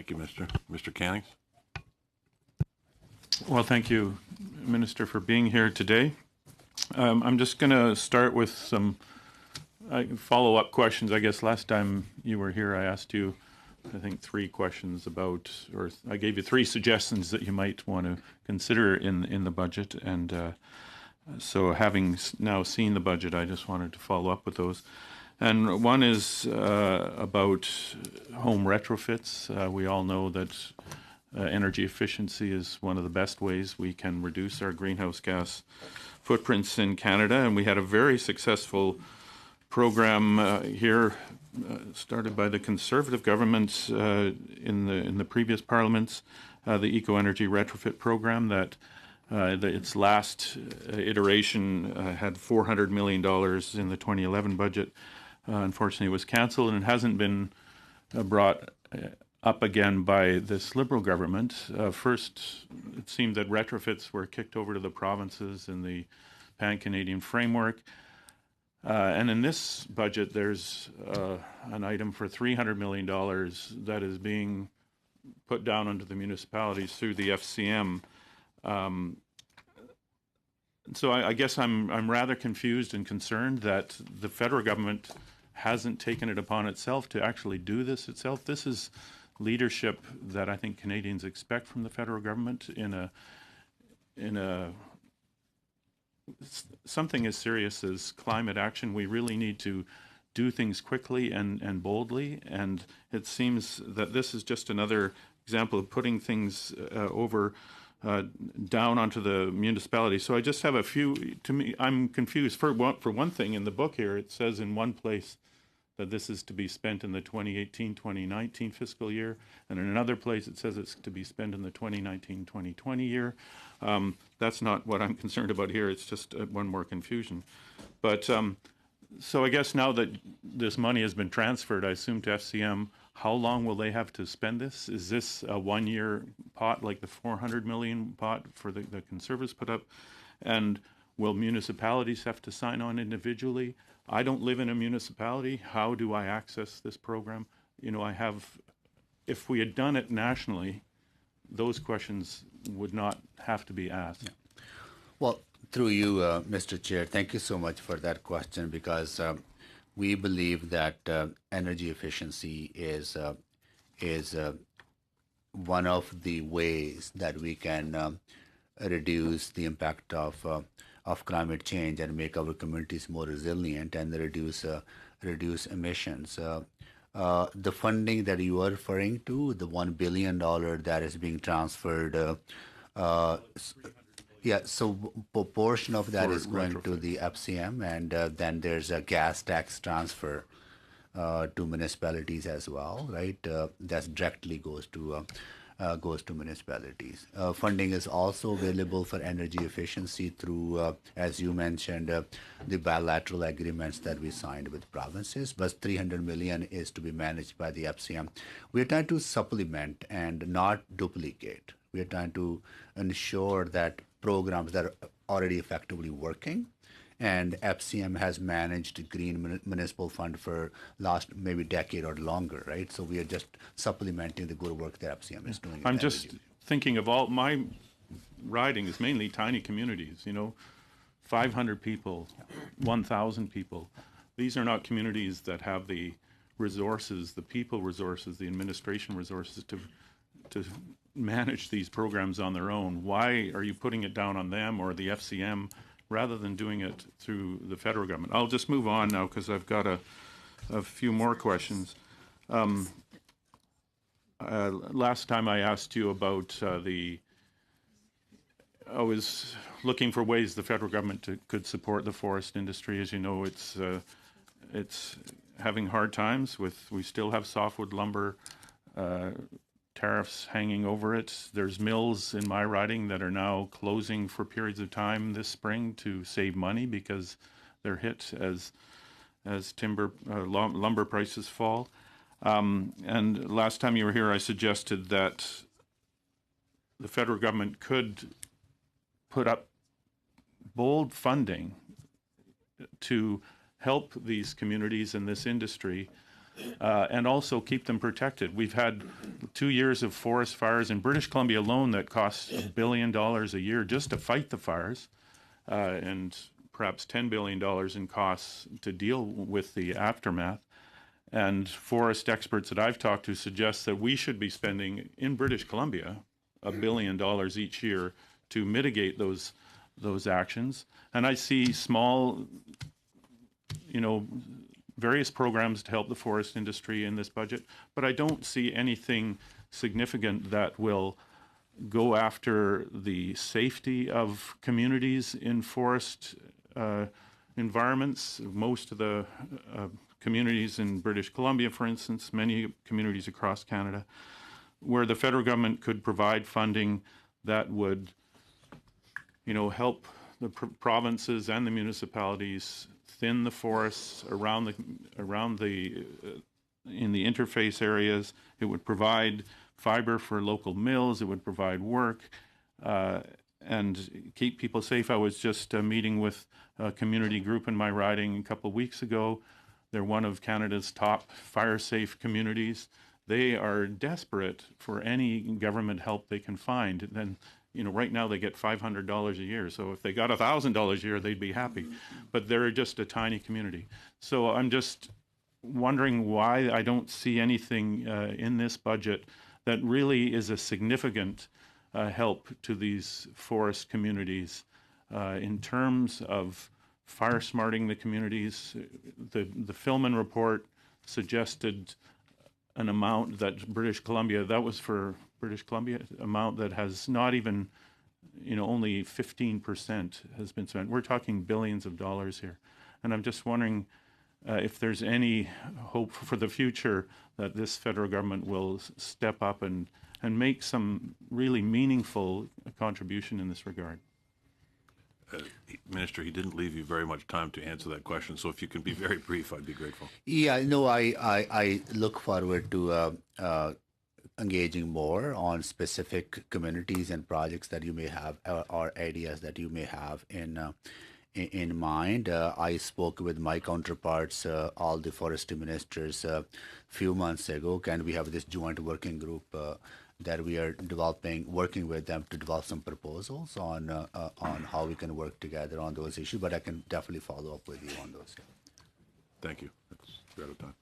Thank you, Mr. Cannings. Well, thank you, Minister, for being here today. I'm just going to start with some follow-up questions. I guess last time you were here, I asked you, I think, 3 questions about, or I gave you 3 suggestions that you might want to consider in the budget. And so having now seen the budget, I just wanted to follow up with those. And one is about home retrofits. We all know that energy efficiency is one of the best ways we can reduce our greenhouse gas footprints in Canada. And we had a very successful program here started by the Conservative government in the previous parliaments, the Eco Energy Retrofit Program that its last iteration had $400 million in the 2011 budget. Unfortunately, it was cancelled, and it hasn't been brought up again by this Liberal government. First, it seemed that retrofits were kicked over to the provinces in the Pan-Canadian framework. And in this budget, there's an item for $300 million that is being put down onto the municipalities through the FCM. So I guess I'm rather confused and concerned that the federal government hasn't taken it upon itself to actually do this itself. This is leadership that I think Canadians expect from the federal government in a something as serious as climate action. We really need to do things quickly and boldly, and it seems that this is just another example of putting things down onto the municipality. So I just have a few. To me, I'm confused. For one thing, in the book here, it says in one place that this is to be spent in the 2018-2019 fiscal year, and in another place it says it's to be spent in the 2019-2020 year. That's not what I'm concerned about here. It's just one more confusion. But so I guess now that this money has been transferred, I assume, to FCM, how long will they have to spend this? Is this a one-year pot like the $400 million pot for the Conservatives put up? And will municipalities have to sign on individually? I don't live in a municipality. How do I access this program? You know, if we had done it nationally, those questions would not have to be asked. Yeah. Well, through you, Mr. Chair, thank you so much for that question, because we believe that energy efficiency is one of the ways that we can reduce the impact of climate change and make our communities more resilient and reduce emissions. The funding that you are referring to, the $1 billion that is being transferred, yeah, so a portion of that is going to the FCM, and then there's a gas tax transfer to municipalities as well, right? That directly goes to municipalities. Funding is also available for energy efficiency through, as you mentioned, the bilateral agreements that we signed with provinces, but $300 million is to be managed by the FCM. We're trying to supplement and not duplicate. We're trying to ensure that programs that are already effectively working, and FCM has managed Green Municipal Fund for last maybe decade or longer, right? So we are just supplementing the good work that FCM is doing. I'm just thinking of all my riding is mainly tiny communities, 500 people, 1,000 people. These are not communities that have the resources, the people resources, the administration resources to manage these programs on their own. Why are you putting it down on them or the FCM rather than doing it through the federal government? I'll just move on now because I've got a few more questions. Last time I asked you about I was looking for ways the federal government could support the forest industry. As you know, it's having hard times we still have softwood lumber tariffs hanging over it. There's mills in my riding that are now closing for periods of time this spring to save money because they're hit as lumber prices fall. And last time you were here, I suggested that the federal government could put up bold funding to help these communities and this industry and also keep them protected. We've had 2 years of forest fires in British Columbia alone that cost $1 billion a year just to fight the fires, and perhaps $10 billion in costs to deal with the aftermath. And forest experts that I've talked to suggest that we should be spending in British Columbia $1 billion each year to mitigate those actions. And I see small, various programs to help the forest industry in this budget, but I don't see anything significant that will go after the safety of communities in forest environments. Most of the communities in British Columbia, for instance, many communities across Canada, where the federal government could provide funding that would, help the provinces and the municipalities thin the forests around the in the interface areas. It would provide fiber for local mills. It would provide work and keep people safe. I was just meeting with a community group in my riding a couple of weeks ago. They're one of Canada's top fire-safe communities. They are desperate for any government help they can find. And right now they get $500 a year. So if they got $1,000 a year, they'd be happy. But they're just a tiny community. So I'm just wondering why I don't see anything in this budget that really is a significant help to these forest communities in terms of fire smarting the communities. The Philman report suggested an amount that British Columbia, that was for British Columbia, amount that has not even, only 15% has been spent. We're talking billions of dollars here. And I'm just wondering if there's any hope for the future that this federal government will step up and make some really meaningful contribution in this regard. Minister, he didn't leave you very much time to answer that question, so if you can be very brief, I'd be grateful. Yeah, no, I look forward to engaging more on specific communities and projects that you may have or ideas that you may have in mind. I spoke with my counterparts, all the forestry ministers, a few months ago, and we have this joint working group that we are working with them to develop some proposals on how we can work together on those issues. But I can definitely follow up with you on those. Thank you. We're out of time.